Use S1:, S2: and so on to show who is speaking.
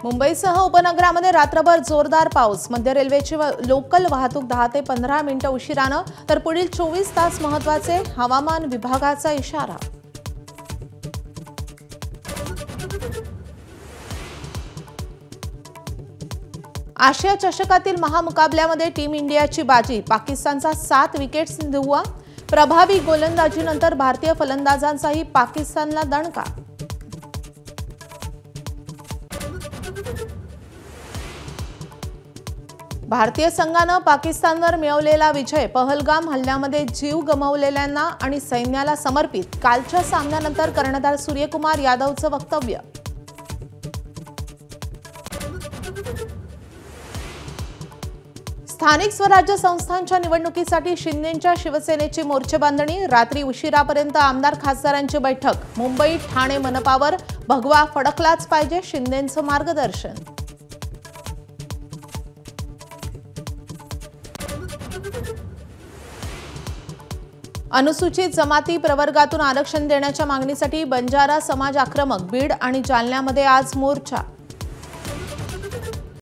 S1: मुंबईसह उपनगरामध्ये रात्रभर जोरदार पाऊस। मध्य रेल्वेची लोकल वाहतूक 10 ते 15 मिनिटे उशिराने, तर पुढील 24 तास महत्त्वाचे, हवामान विभागाचा इशारा। आशिया चषकातील महामुकाबल्यामध्ये टीम इंडियाची बाजी, पाकिस्तानचा 7 विकेट्स धुव्वा। प्रभावी गोलंदाजीनंतर भारतीय फलंदाजांचाही पाकिस्तानला दणका। भारतीय संघाने पाकिस्तानवर मिळवलेला विजय, पहलगाम हल्ल्यामध्ये जीव गमावलेल्यांना आणि सैन्याला समर्पित। कालच्या सामन्यानंतर कर्णधार सूर्यकुमार यादवचं वक्तव्य। स्थानिक स्वराज्य संस्थांच्या निवडणुकीसाठी शिंदेंच्या शिवसेनेची मोर्चेबांधणी, रात्री उशिरापर्यंत आमदार खासदारांची बैठक। मुंबई ठाणे मनपावर भगवा फडकलाच पाहिजे, शिंदेंचं मार्गदर्शन। अनुसूचित जमाती प्रवर्गातून आरक्षण देण्याच्या मागणीसाठी बंजारा समाज आक्रमक, बीड आणि जालन्यामध्ये आज मोर्चा।